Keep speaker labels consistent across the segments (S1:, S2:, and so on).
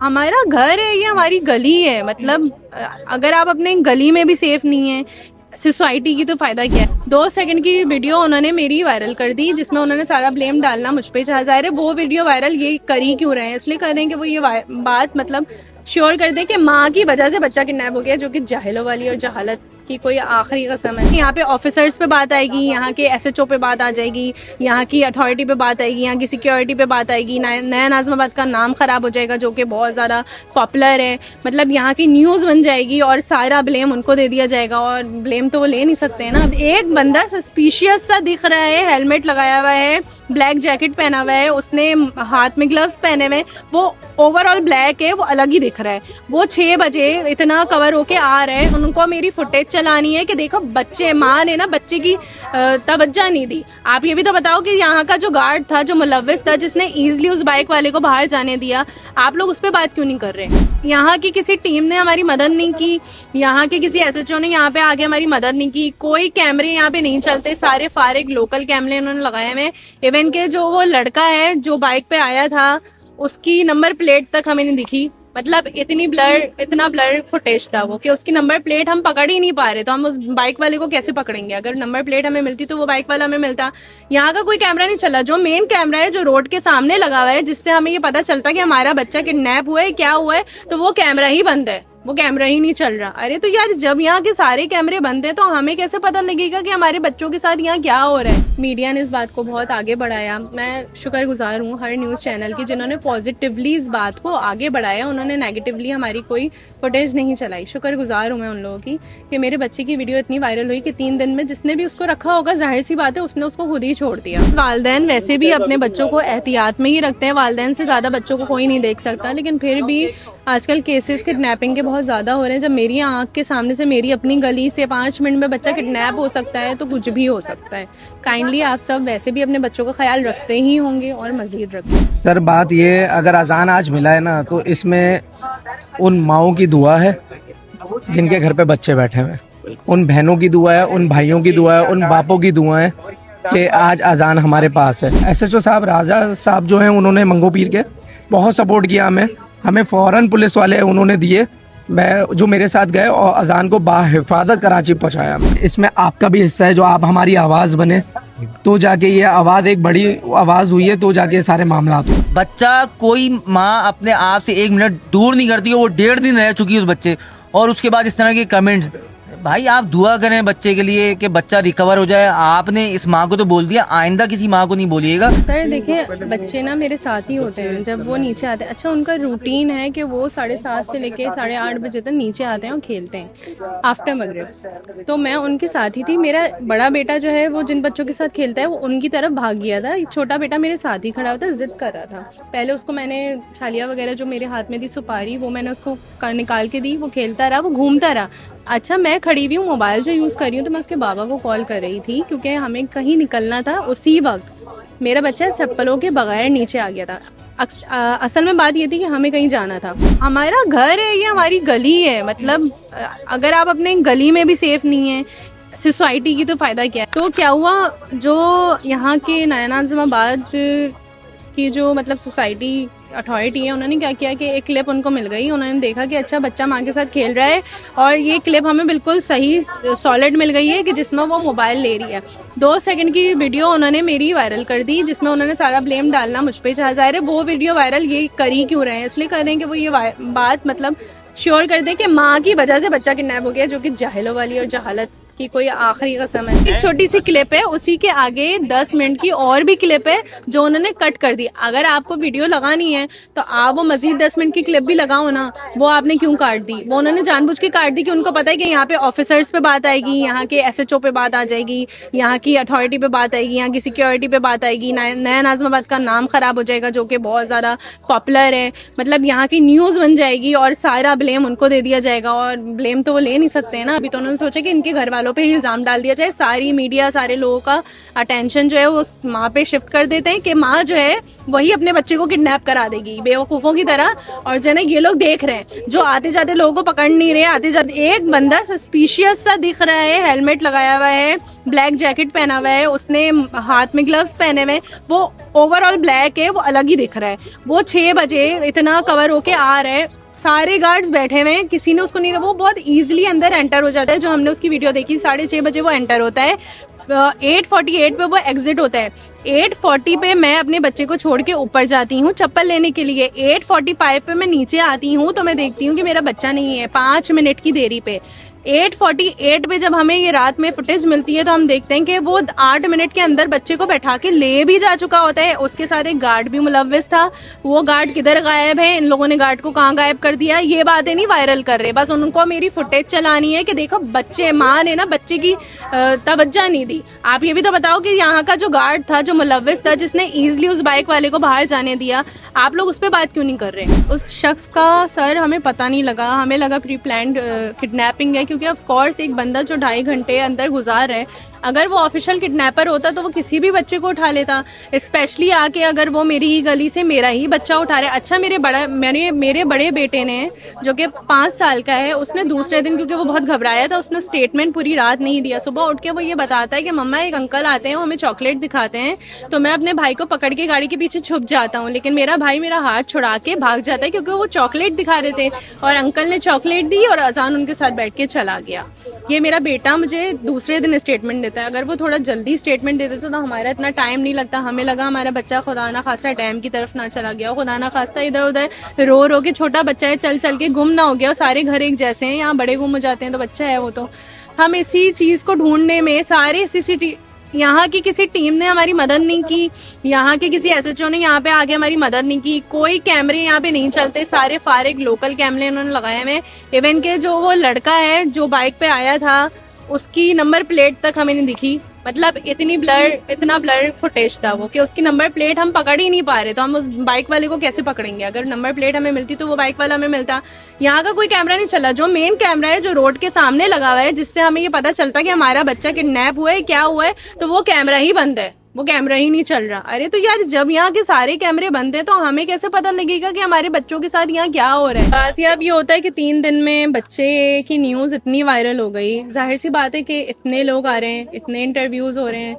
S1: हमारा घर है, ये हमारी गली है। मतलब अगर आप अपने गली में भी सेफ नहीं है, सोसाइटी की तो फायदा क्या है। 2 सेकंड की वीडियो उन्होंने मेरी वायरल कर दी, जिसमें उन्होंने सारा ब्लेम डालना मुझ पे चाहा जा रहा है। वो वीडियो वायरल ये कर ही क्यों रहे हैं? इसलिए कर रहे हैं कि वो ये बात मतलब श्योर कर दें कि माँ की वजह से बच्चा किडनैप हो गया, जो कि जाहिलों वाली और जहालत की कोई आखिरी कसम है। यहाँ पे ऑफिसर्स पे बात आएगी, यहाँ के एसएचओ पे बात आ जाएगी, यहाँ की अथॉरिटी पे बात आएगी, यहाँ की सिक्योरिटी पे बात आएगी। नया नाज़िमाबाद का नाम ख़राब हो जाएगा, जो कि बहुत ज़्यादा पॉपुलर है। मतलब यहाँ की न्यूज़ बन जाएगी और सारा ब्लेम उनको दे दिया जाएगा, और ब्लेम तो वो ले नहीं सकते हैं ना। एक बंदा सस्पिशियस सा दिख रहा है, हेलमेट लगाया हुआ है, ब्लैक जैकेट पहना हुआ है, उसने हाथ में ग्लव्स पहने हुए, वो ओवरऑल ब्लैक है, वो अलग ही दिख रहा है। वो 6 बजे इतना कवर होके आ रहे हैं, उनको मेरी फुटेज चलानी है कि देखो बच्चे, माँ ने ना बच्चे की तवज्जो नहीं दी। आप ये भी तो बताओ कि यहाँ का जो गार्ड था, जो मुलव्विस था, जिसने ईजिली उस बाइक वाले को बाहर जाने दिया, आप लोग उस पर बात क्यों नहीं कर रहे? यहाँ की किसी टीम ने हमारी मदद नहीं की, यहाँ के किसी एसएचओ ने यहाँ पे आके हमारी मदद नहीं की। कोई कैमरे यहाँ पे नहीं चलते, सारे फारिग लोकल कैमरे उन्होंने लगाए हुए। इवन के जो वो लड़का है जो बाइक पे आया था, उसकी नंबर प्लेट तक हमें नहीं दिखी। मतलब इतना ब्लर फुटेज था वो कि उसकी नंबर प्लेट हम पकड़ ही नहीं पा रहे। तो हम उस बाइक वाले को कैसे पकड़ेंगे? अगर नंबर प्लेट हमें मिलती तो वो बाइक वाला हमें मिलता। यहाँ का कोई कैमरा नहीं चला। जो मेन कैमरा है, जो रोड के सामने लगा हुआ है, जिससे हमें ये पता चलता कि हमारा बच्चा किडनैप हुआ है, क्या हुआ है, तो वो कैमरा ही बंद है, वो कैमरा ही नहीं चल रहा। अरे तो यार, जब यहाँ के सारे कैमरे बंद हैं तो हमें कैसे पता लगेगा कि हमारे बच्चों के साथ यहाँ क्या हो रहा है? मीडिया ने इस बात को बहुत आगे बढ़ाया। मैं शुक्रगुजार हूँ हर न्यूज़ चैनल की, जिन्होंने पॉजिटिवली इस बात को आगे बढ़ाया। उन्होंने नेगेटिवली हमारी कोई फुटेज नहीं चलाई। शुक्रगुजार हूँ मैं उन लोगों की कि मेरे बच्चे की वीडियो इतनी वायरल हुई कि 3 दिन में जिसने भी उसको रखा होगा, जाहिर सी बात है उसने उसको खुद ही छोड़ दिया। वालिदैन वैसे भी अपने बच्चों को एहतियात में ही रखते हैं, वालिदैन से ज़्यादा बच्चों को कोई नहीं देख सकता। लेकिन फिर भी आजकल केसेस किडनैपिंग के बहुत ज़्यादा हो रहे हैं। जब मेरी आंख के सामने से, मेरी अपनी गली से 5 मिनट में बच्चा किडनैप हो सकता है, तो कुछ भी हो सकता है। काइंडली आप सब वैसे भी अपने बच्चों का ख्याल रखते ही होंगे और मज़ीद रखें।
S2: सर बात ये, अगर अजान आज मिला है ना, तो इसमें उन माओं की दुआ है जिनके घर पे बच्चे बैठे हुए हैं, उन बहनों की दुआ है, उन भाइयों की दुआ है, उन बापों की दुआ है कि आज अजान हमारे पास है। एसएचओ साहब, राजा साहब जो हैं, उन्होंने मंगो पीर के बहुत सपोर्ट किया हमें फ़ौरन पुलिस वाले उन्होंने दिए। मैं जो मेरे साथ गए और अजान को बाहिफाजत कराची पहुंचाया। इसमें आपका भी हिस्सा है, जो आप हमारी आवाज़ बने, तो जाके ये आवाज़ एक बड़ी आवाज़ हुई है, तो जाके सारे मामला हो।
S3: बच्चा, कोई माँ अपने आप से 1 मिनट दूर नहीं करती है। वो 1.5 दिन रह चुकी है उस बच्चे, और उसके बाद इस तरह के कमेंट्स। भाई आप दुआ करें बच्चे के लिए कि बच्चा रिकवर हो जाए। आपने इस माँ को तो बोल दिया, आइंदा किसी माँ को नहीं बोलिएगा।
S1: सर देखिए, बच्चे ना मेरे साथ ही होते हैं जब वो नीचे आते हैं। अच्छा, उनका रूटीन है कि वो 7:30 से लेके 8:30 बजे तक नीचे आते हैं और खेलते हैं आफ्टर मगरिब। तो मैं उनके साथ ही थी। मेरा बड़ा बेटा जो है, वो जिन बच्चों के साथ खेलता है, वो उनकी तरफ भाग गया था। छोटा बेटा मेरे साथ ही खड़ा था, जिद कर रहा था। पहले उसको मैंने छालिया वगैरह जो मेरे हाथ में थी, सुपारी, वो मैंने उसको निकाल के दी। वो खेलता रहा, वो घूमता रहा। अच्छा, मैं खड़ी हुई हूँ, मोबाइल जो यूज़ कर रही हूँ, तो मैं उसके बाबा को कॉल कर रही थी क्योंकि हमें कहीं निकलना था। उसी वक्त मेरा बच्चा चप्पलों के बगैर नीचे आ गया था। असल में बात ये थी कि हमें कहीं जाना था। हमारा घर है, ये हमारी गली है। मतलब अगर आप अपने गली में भी सेफ नहीं है, सोसाइटी की तो फ़ायदा क्या है? तो क्या हुआ, जो यहाँ के नया नाज़िमाबाद की जो मतलब सोसाइटी अथॉरिटी है, उन्होंने क्या किया कि एक क्लिप उनको मिल गई। उन्होंने देखा कि अच्छा, बच्चा माँ के साथ खेल रहा है, और ये क्लिप हमें बिल्कुल सही सॉलिड मिल गई है कि जिसमें वो मोबाइल ले रही है। 2 सेकंड की वीडियो उन्होंने मेरी वायरल कर दी, जिसमें उन्होंने सारा ब्लेम डालना मुझ पे चाहा जा रहा है। वो वीडियो वायरल ये कर ही क्यों रहे हैं? इसलिए कर रहे हैं कि वो ये बात मतलब श्योर कर दें कि माँ की वजह से बच्चा किडनैप हो गया, जो कि जाहिलों वाली और जहालत की कोई आखिरी कसम है। एक छोटी सी क्लिप है, उसी के आगे 10 मिनट की और भी क्लिप है जो उन्होंने कट कर दी। अगर आपको वीडियो लगानी है तो आप वो मजीद 10 मिनट की क्लिप भी लगाओ ना। वो आपने क्यों काट दी? वो उन्होंने जानबूझ के काट दी कि उनको पता है कि यहाँ पे ऑफिसर्स पे बात आएगी, यहाँ के एसएचओ पे बात आ जाएगी, यहाँ की अथॉरिटी पे बात आएगी, यहाँ की सिक्योरिटी पे बात आएगी। नया नाज़िमाबाद का नाम ख़राब हो जाएगा, जो कि बहुत ज़्यादा पॉपुलर है। मतलब यहाँ की न्यूज़ बन जाएगी और सारा ब्लेम उनको दे दिया जाएगा, और ब्लेम तो वो ले नहीं सकते हैं ना। अभी तो उन्होंने सोचा कि इनके घर वालों वालों पे ही इल्ज़ाम डाल दिया जाए, सारी मीडिया सारे लोगों का अटेंशन जो है वो उस माँ पे शिफ्ट कर देते हैं कि माँ जो है वही अपने बच्चे को किडनैप करा देगी बेवकूफ़ों की तरह। और जो है ना ये लोग देख रहे हैं, जो आते जाते लोगों को पकड़ नहीं रहे, आते जाते एक बंदा सस्पिशियस सा दिख रहा है, हेलमेट लगाया हुआ है, ब्लैक जैकेट पहना हुआ है, उसने हाथ में ग्लव्स पहने हुए, वो ओवरऑल ब्लैक है, वो अलग ही दिख रहा है। वो 6 बजे इतना कवर होके आ रहा है, सारे गार्ड्स बैठे हुए हैं, किसी ने उसको नहीं, वो बहुत इजीली अंदर एंटर हो जाता है। जो हमने उसकी वीडियो देखी 6:30 बजे वो एंटर होता है, 8:48 पे वो एग्जिट होता है। 8:40 पे मैं अपने बच्चे को छोड़ के ऊपर जाती हूँ चप्पल लेने के लिए, 8:45 पे मैं नीचे आती हूँ तो मैं देखती हूँ कि मेरा बच्चा नहीं है, 5 मिनट की देरी पे। 8:48 पे जब हमें ये रात में फुटेज मिलती है तो हम देखते हैं कि वो 8 मिनट के अंदर बच्चे को बैठा के ले भी जा चुका होता है। उसके साथ एक गार्ड भी मुलव्विस था, वो गार्ड किधर गायब है, इन लोगों ने गार्ड को कहाँ गायब कर दिया, ये बातें नहीं वायरल कर रहे, बस उनको मेरी फुटेज चलानी है कि देखो बच्चे, माँ ने ना बच्चे की तवज्जो नहीं दी। आप ये भी तो बताओ कि यहाँ का जो गार्ड था, जो मुलव्विस था, जिसने ईजिली उस बाइक वाले को बाहर जाने दिया, आप लोग उस पर बात क्यों नहीं कर रहे? उस शख्स का सर हमें पता नहीं लगा, हमें लगा प्री प्लान्ड किडनैपिंग है, क्योंकि ऑफ कोर्स एक बंदा जो 2.5 घंटे अंदर गुजार रहा है, अगर वो ऑफिशियल किडनैपर होता तो वो किसी भी बच्चे को उठा लेता, स्पेशली आके अगर वो मेरी ही गली से मेरा ही बच्चा उठा रहा है। अच्छा मेरे बड़े बेटे ने जो कि 5 साल का है, उसने दूसरे दिन, क्योंकि वो बहुत घबराया था, उसने स्टेटमेंट पूरी रात नहीं दिया। सुबह उठ के वो ये बताता है कि मम्मा एक अंकल आते हैं, वो हमें चॉकलेट दिखाते हैं, तो मैं अपने भाई को पकड़ के गाड़ी के पीछे छुप जाता हूँ, लेकिन मेरा भाई मेरा हाथ छुड़ा के भाग जाता है क्योंकि वो चॉकलेट दिखा रहे थे और अंकल ने चॉकलेट दी और अजान उनके साथ बैठ के चला गया। ये मेरा बेटा मुझे दूसरे दिन स्टेटमेंट देता है। अगर वो थोड़ा जल्दी स्टेटमेंट देते तो ना हमारा इतना टाइम नहीं लगता। हमें लगा हमारा बच्चा खुदा ना खास्ता डैम की तरफ ना चला गया, खुदा ना खास्ता इधर उधर रो के, छोटा बच्चा है, चल चल के गुम ना हो गया। सारे घर एक जैसे हैं, यहाँ बड़े गुम हो जाते हैं तो बच्चा है वो तो। हम इसी चीज़ को ढूंढने में सारे यहाँ की किसी टीम ने हमारी मदद नहीं की, यहाँ के किसी SHO ने यहाँ पे आके हमारी मदद नहीं की, कोई कैमरे यहाँ पे नहीं चलते, सारे फारिग लोकल कैमरे उन्होंने लगाए हुए। इवन के जो वो लड़का है जो बाइक पे आया था, उसकी नंबर प्लेट तक हमें नहीं दिखी। मतलब इतना ब्लर फुटेज था वो कि उसकी नंबर प्लेट हम पकड़ ही नहीं पा रहे, तो हम उस बाइक वाले को कैसे पकड़ेंगे? अगर नंबर प्लेट हमें मिलती तो वो बाइक वाला हमें मिलता। यहाँ का कोई कैमरा नहीं चला। जो मेन कैमरा है जो रोड के सामने लगा हुआ है, जिससे हमें ये पता चलता कि हमारा बच्चा किडनैप हुआ है, क्या हुआ है, तो वो कैमरा ही बंद है, वो कैमरा ही नहीं चल रहा। अरे तो यार जब यहाँ के सारे कैमरे बंद हैं तो हमें कैसे पता लगेगा कि हमारे बच्चों के साथ यहाँ क्या हो रहा है? बस अब ये होता है कि 3 दिन में बच्चे की न्यूज़ इतनी वायरल हो गई, जाहिर सी बात है कि इतने लोग आ रहे हैं, इतने इंटरव्यूज़ हो रहे हैं,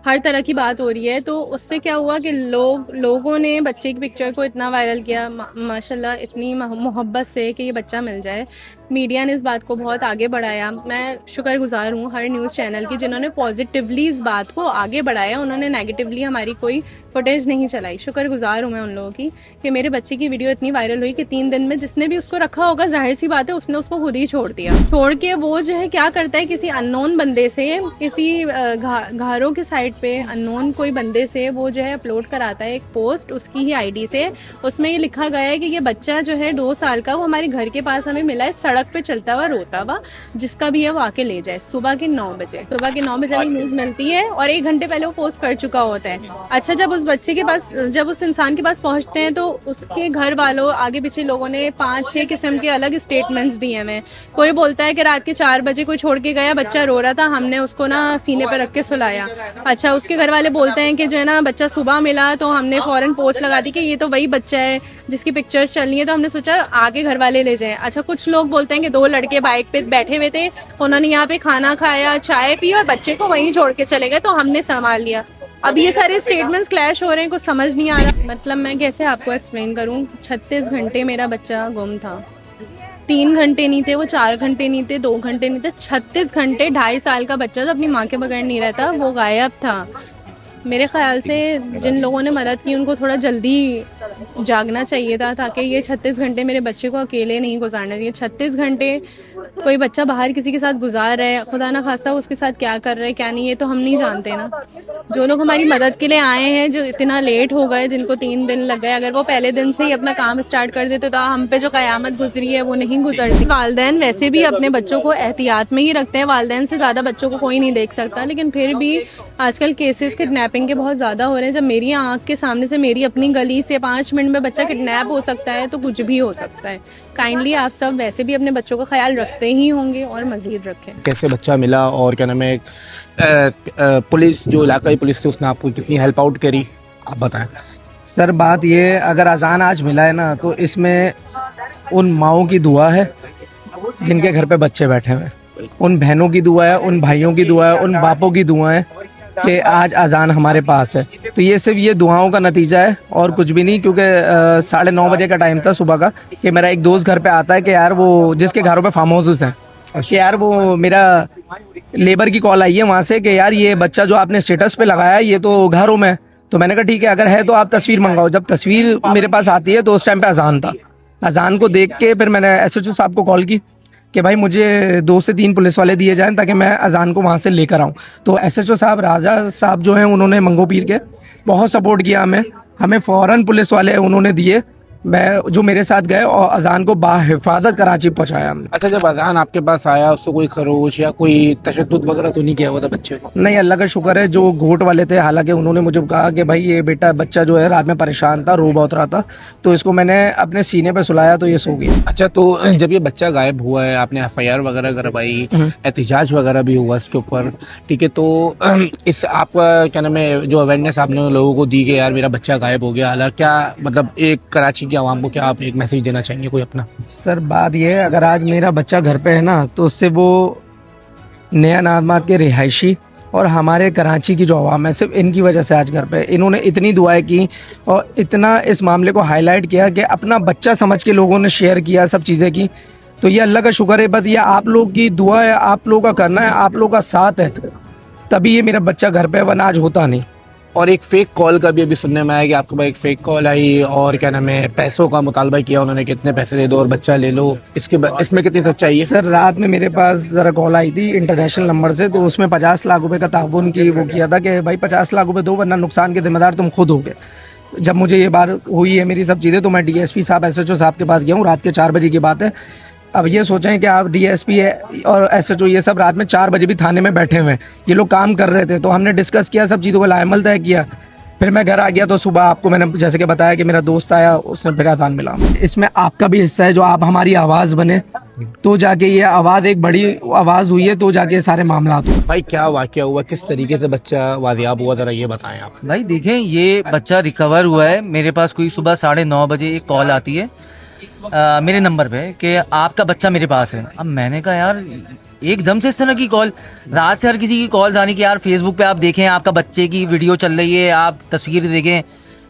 S1: हर तरह की बात हो रही है, तो उससे क्या हुआ कि लोगों ने बच्चे की पिक्चर को इतना वायरल किया माशाल्लाह, इतनी मोहब्बत से कि ये बच्चा मिल जाए। मीडिया ने इस बात को बहुत आगे बढ़ाया। मैं शुक्रगुजार हूँ हर न्यूज़ चैनल की जिन्होंने पॉजिटिवली इस बात को आगे बढ़ाया, उन्होंने नेगेटिवली हमारी कोई फुटेज नहीं चलाई। शुक्रगुजार हूँ मैं उन लोगों की कि मेरे बच्चे की वीडियो इतनी वायरल हुई कि 3 दिन में जिसने भी उसको रखा होगा, जाहिर सी बात है उसने उसको खुद ही छोड़ दिया। छोड़ के वो जो है क्या करता है, किसी अननोन बंदे से, किसी घरों के साइड पे अननोन कोई बंदे से वो जो है अपलोड कराता है एक पोस्ट उसकी ही ID से। उसमें ये लिखा गया है कि ये बच्चा जो है 2 साल का, वो हमारे घर के पास हमें मिला है, सड़क पे चलता हुआ रोता हुआ, जिसका भी है वो आके ले जाए। सुबह के 9 बजे हमें न्यूज़ मिलती है और 1 घंटे पहले वो पोस्ट कर चुका होता है। अच्छा, जब उस बच्चे के पास, जब उस इंसान के पास पहुंचते हैं तो उसके घर वालों, आगे पीछे लोगों ने 5-6 किस्म के अलग स्टेटमेंट्स दिए हैं। कोई बोलता है कि रात के 4 बजे कोई छोड़ के गया, बच्चा रो रहा था, हमने उसको ना सीने पर रख के सुलाया। अच्छा, उसके घर वाले बोलते हैं कि जो है ना बच्चा सुबह मिला तो हमने फौरन पोस्ट लगा दी कि ये तो वही बच्चा है जिसकी पिक्चर्स चल रही है, तो हमने सोचा आगे घर वाले ले जाएं। अच्छा, कुछ लोग बोलते हैं कि 2 लड़के बाइक पे बैठे हुए थे, उन्होंने यहाँ पे खाना खाया, चाय पी और बच्चे को वहीं छोड़ के चले गए, तो हमने संभाल लिया। अब ये सारे स्टेटमेंट्स क्लैश हो रहे हैं, कुछ समझ नहीं आ रहा। मतलब मैं कैसे आपको एक्सप्लेन करूँ, 36 घंटे मेरा बच्चा गुम था। 3 घंटे नहीं थे वो, 4 घंटे नहीं थे, 2 घंटे नहीं थे, 36 घंटे। 2.5 साल का बच्चा जो अपनी माँ के बगैर नहीं रहता, वो गायब था। मेरे ख्याल से जिन लोगों ने मदद की उनको थोड़ा जल्दी जागना चाहिए था, ताकि ये 36 घंटे मेरे बच्चे को अकेले नहीं गुजारना चाहिए। 36 घंटे कोई बच्चा बाहर किसी के साथ गुजार रहा है, खुदा ना खास्ता उसके साथ क्या कर रहा है क्या नहीं, ये तो हम नहीं जानते ना। जो लोग हमारी मदद के लिए आए हैं, जो इतना लेट हो गए, जिनको 3 दिन लग गए, अगर वो पहले दिन से ही अपना काम स्टार्ट कर देते तो हम पे जो क़यामत गुजरी है वो नहीं गुजरती। वालिदैन वैसे भी अपने बच्चों को एहतियात में ही रखते हैं, वालिदैन से ज़्यादा बच्चों को कोई नहीं देख सकता, लेकिन फिर भी आजकल केसेस किडनैपिंग के बहुत ज़्यादा हो रहे हैं। जब मेरी आँख के सामने से मेरी अपनी गली से 5 5 मिनट में बच्चा किडनैप हो सकता है, तो कुछ भी हो सकता है। काइंडली आप सब वैसे भी अपने बच्चों का ख्याल रखते ही होंगे और मज़ीद रखें।
S4: कैसे बच्चा मिला और क्या नाम है, पुलिस जो इलाकाई पुलिस थी उसने आपको कितनी हेल्प आउट करी, आप बताएं।
S2: सर बात ये, अगर अजान आज मिला है ना, तो इसमें उन माओं की दुआ है जिनके घर पे बच्चे बैठे हुए हैं, उन बहनों की दुआ है, उन भाइयों की दुआ है, उन बापों की दुआ है कि आज अजान हमारे पास है। तो ये सिर्फ ये दुआओं का नतीजा है और कुछ भी नहीं। क्योंकि 9:30 बजे का टाइम था सुबह का, कि मेरा एक दोस्त घर पे आता है कि यार वो जिसके घरों पे फार्म हाउसेस हैं, कि यार वो मेरा लेबर की कॉल आई है वहाँ से कि यार ये बच्चा जो आपने स्टेटस पे लगाया है ये तो घरों में है। तो मैंने कहा ठीक है, अगर है तो आप तस्वीर मंगाओ। जब तस्वीर मेरे पास आती है तो उस टाइम पे अजान था। अजान को देख के फिर मैंने SHO साहब को कॉल की कि भाई मुझे 2 से 3 पुलिस वाले दिए जाएं ताकि मैं अजान को वहाँ से लेकर आऊँ। तो SHO साहब राजा साहब जो हैं उन्होंने मंगो पीर के बहुत सपोर्ट किया हमें फ़ौरन पुलिस वाले उन्होंने दिए, मैं जो मेरे साथ गए और अजान को बाहिफाजत कराची पहुँचाया हमने।
S4: अच्छा, जब अजान आपके पास आया उससे कोई खरोश या कोई तशद्दुद वगैरह तो नहीं किया हुआ था बच्चे को?
S2: नहीं, अल्लाह का शुक्र है। जो घोट वाले थे, हालांकि उन्होंने मुझे कहा कि भाई ये बेटा बच्चा जो है रात में परेशान था, रो बहुत रहा था, तो इसको मैंने अपने सीने पे सुलाया तो ये सो गया।
S4: अच्छा, तो जब ये बच्चा गायब हुआ है, आपने FIR वगैरह करवाई, एहतजाज वगैरह भी हुआ इसके ऊपर, ठीक है, तो इस आपका क्या नाम है जो अवेयरनेस आपने लोगों को दी कि यार मेरा बच्चा गायब हो गया, हालांकि क्या मतलब एक कराची की आवाम को क्या आप एक मैसेज देना चाहेंगे कोई अपना?
S2: सर बात यह है, अगर आज मेरा बच्चा घर पे है ना, तो उससे वो नया नाजमात के रिहायशी और हमारे कराची की जो आवाम है, सिर्फ इनकी वजह से आज घर पे है। इन्होंने इतनी दुआएं की और इतना इस मामले को हाईलाइट किया कि अपना बच्चा समझ के लोगों ने शेयर किया, सब चीज़ें की। तो ये अल्लाह का शुक्र है। बस ये आप लोग की दुआ है, आप लोगों का करना है, आप लोग का साथ है, तभी ये मेरा बच्चा घर पे है, वरना आज होता नहीं।
S4: और एक फेक कॉल का भी अभी सुनने में आया कि आपके पास एक फेक कॉल आई और क्या नाम है पैसों का मुतालबा किया उन्होंने, कितने पैसे दे दो और बच्चा ले लो। इसमें कितनी सच्चाई है?
S2: सर रात में मेरे पास ज़रा कॉल आई थी इंटरनेशनल नंबर से, तो उसमें 50 लाख रुपए का ताउन की वो किया था कि भाई 50 लाख रुपए दो वरना नुकसान के जिम्मेदार तुम खुद हो गए। जब मुझे ये बात हुई है मेरी सब चीज़ें, तो मैं DSP साहब SHO साहब के पास गया हूँ। रात के 4 बजे की बात है। अब ये सोचें कि आप DSP और SHO ये सब रात में 4 बजे भी थाने में बैठे हुए हैं, ये लोग काम कर रहे थे। तो हमने डिस्कस किया, सब चीज़ों को लाएमल तय किया। फिर मैं घर आ गया तो सुबह आपको मैंने जैसे कि बताया कि मेरा दोस्त आया, उसने फिर अजान मिला। इसमें आपका भी हिस्सा है, जो आप हमारी आवाज़ बने तो जाके ये आवाज़ एक बड़ी आवाज़ हुई है, तो जाके सारे मामला हो।
S4: भाई क्या वाकया हुआ, किस तरीके से बच्चा वाजियाब हुआ, जरा ये बताएं आप।
S3: भाई देखें, ये बच्चा रिकवर हुआ है। मेरे पास कोई सुबह 9:30 बजे एक कॉल आती है मेरे नंबर पे कि आपका बच्चा मेरे पास है। अब मैंने कहा यार एकदम से इस तरह की कॉल, रात से हर किसी की कॉल आने की, यार फेसबुक पे आप देखें आपका बच्चे की वीडियो चल रही है, आप तस्वीर देखें,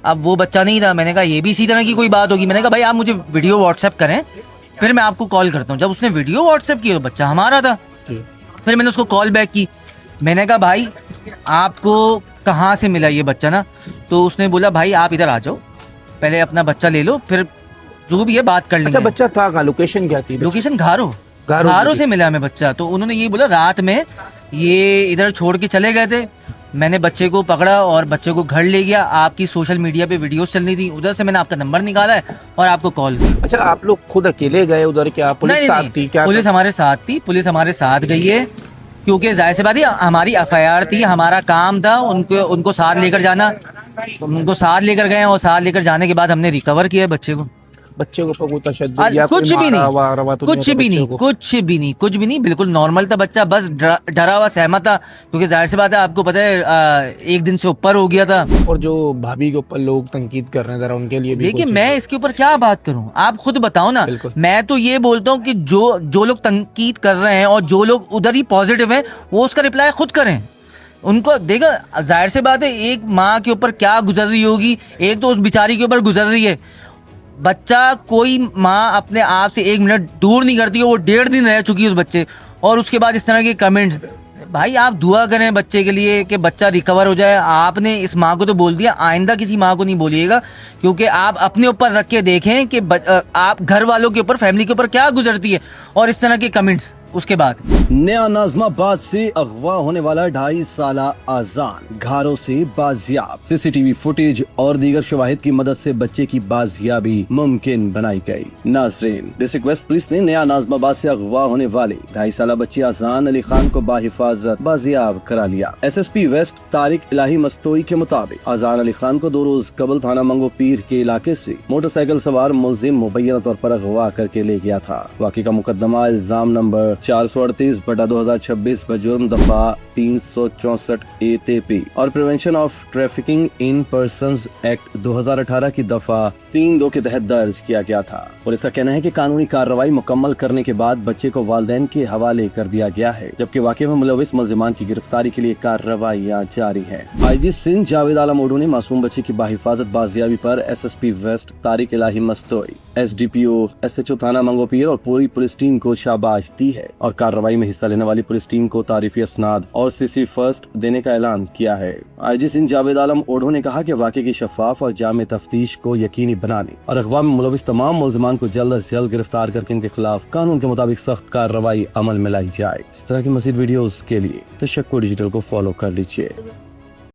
S3: अब वो बच्चा नहीं था। मैंने कहा ये भी इसी तरह की कोई बात होगी। मैंने कहा भाई आप मुझे वीडियो व्हाट्सएप करें, फिर मैं आपको कॉल करता हूँ। जब उसने वीडियो व्हाट्सएप की तो बच्चा हमारा था। फिर मैंने उसको कॉल बैक की, मैंने कहा भाई आपको कहाँ से मिला ये बच्चा ना? तो उसने बोला भाई आप इधर आ जाओ, पहले अपना बच्चा ले लो, फिर जो भी है बात कर लेंगे।
S4: अच्छा, बच्चा था कहाँ, लोकेशन क्या थी?
S3: लोकेशन घारो से मिला हमें बच्चा। तो उन्होंने ये बोला रात में ये इधर छोड़ के चले गए थे, मैंने बच्चे को पकड़ा और बच्चे को घर ले गया। आपकी सोशल मीडिया पे वीडियोस चलनी थी, उधर से मैंने आपका नंबर निकाला है और आपको कॉल की।
S4: अच्छा, आप लोग खुद अकेले गए उधर, क्या पुलिस साथ थी? क्या
S3: पुलिस हमारे साथ थी, पुलिस हमारे साथ गई है, क्योंकि जाहिर सी बात है हमारी FIR थी, हमारा काम था उनको साथ लेकर जाना। उनको साथ लेकर गए और साथ लेकर जाने के बाद हमने रिकवर किया बच्चे को।
S4: बच्चे को कोई तशद्दुद या
S3: कुछ
S4: कोई
S3: भी
S4: मारा हुआ रवा
S3: नहीं,
S4: तो
S3: कुछ भी नहीं, कुछ भी नहीं, बिल्कुल नॉर्मल था बच्चा, बस डरा हुआ सहमत था, क्योंकि जाहिर सी बात है आपको पता है 1 दिन से ऊपर हो गया था।
S4: और जो भाभी के ऊपर लोग तंकीद कर रहे हैं, जरा उनके लिए भी
S3: देखिए
S4: कुछ-
S3: मैं इसके ऊपर क्या बात करूं, आप खुद बताओ ना। मैं तो ये बोलता हूं कि जो लोग तंकीद कर रहे हैं और जो लोग उधर ही पॉजिटिव हैं, वो उसका रिप्लाई खुद करें। उनको देखा, जाहिर सी बात है एक माँ के ऊपर क्या गुजर रही होगी, एक तो उस बेचारी के ऊपर गुजर रही है। बच्चा, कोई माँ अपने आप से 1 मिनट दूर नहीं करती है, वो 1.5 दिन रह चुकी है उस बच्चे, और उसके बाद इस तरह के कमेंट्स। भाई आप दुआ करें बच्चे के लिए कि बच्चा रिकवर हो जाए। आपने इस माँ को तो बोल दिया, आइंदा किसी माँ को नहीं बोलिएगा, क्योंकि आप अपने ऊपर रख के देखें कि आप घर वालों के ऊपर, फैमिली के ऊपर क्या गुजरती है, और इस तरह के कमेंट्स उसके बाद
S5: नया नाजमाबाद से अगवा होने वाला 2.5 साल आजान घरों से बाजियाब, सीसीटीवी फुटेज और दीगर शवाहिद की मदद से बच्चे की बाजियाबी मुमकिन बनाई गई। नाजरीन, डिस्ट्रिक्ट वेस्ट पुलिस ने नया नाजमाबाद से अगवा होने वाले 2.5 साल बच्चे आजान अली खान को बाहिफाजत बाजियाब करा लिया। SSP वेस्ट तारिक इलाही मस्तोई के मुताबिक आजान अली खान को 2 रोज कबल थाना मंगो पीर के इलाके से मोटरसाइकिल सवार मुलजिम मुबैना तौर पर अगवा करके ले गया था। वाक़ई का मुकदमा इल्जाम नंबर 438/2026 बजुर्म दफा 364 ATP और prevention of trafficking in persons act 2018 की दफा 3(2) के तहत दर्ज किया गया था। पुलिस का कहना है कि कानूनी कार्रवाई मुकम्मल करने के बाद बच्चे को वालिदैन के हवाले कर दिया गया है, जबकि वाक़े में मुलविस मुल्जिमान की गिरफ्तारी के लिए कार्रवाइयाँ जारी है। IG सिंध जावेद आलम ओडू ने मासूम बच्चे की बाहिफाजत बाजियाबी पर SSP वेस्ट तारिक इलाही मस्तोई, SDPO SHO थाना मंगोपीर और पूरी पुलिस टीम को शाबाश दी है और कार्रवाई में हिस्सा लेने वाली पुलिस टीम को तारीफी असनाद और CC फर्स्ट देने का ऐलान किया है। IG सिंध जावेद आलम ओडू ने कहा कि वाक़े की शफाफ और जामे तफ्तीश को यकीनी बनाने और अगवा में मुलविस तमाम मुल्जिमान को जल्द अज जल्द गिरफ्तार करके इनके खिलाफ कानून के मुताबिक सख्त कार्रवाई अमल में लाई जाए। इस तरह की मज़ीद वीडियोस के लिए तशक्कुर डिजिटल को फॉलो कर लीजिए।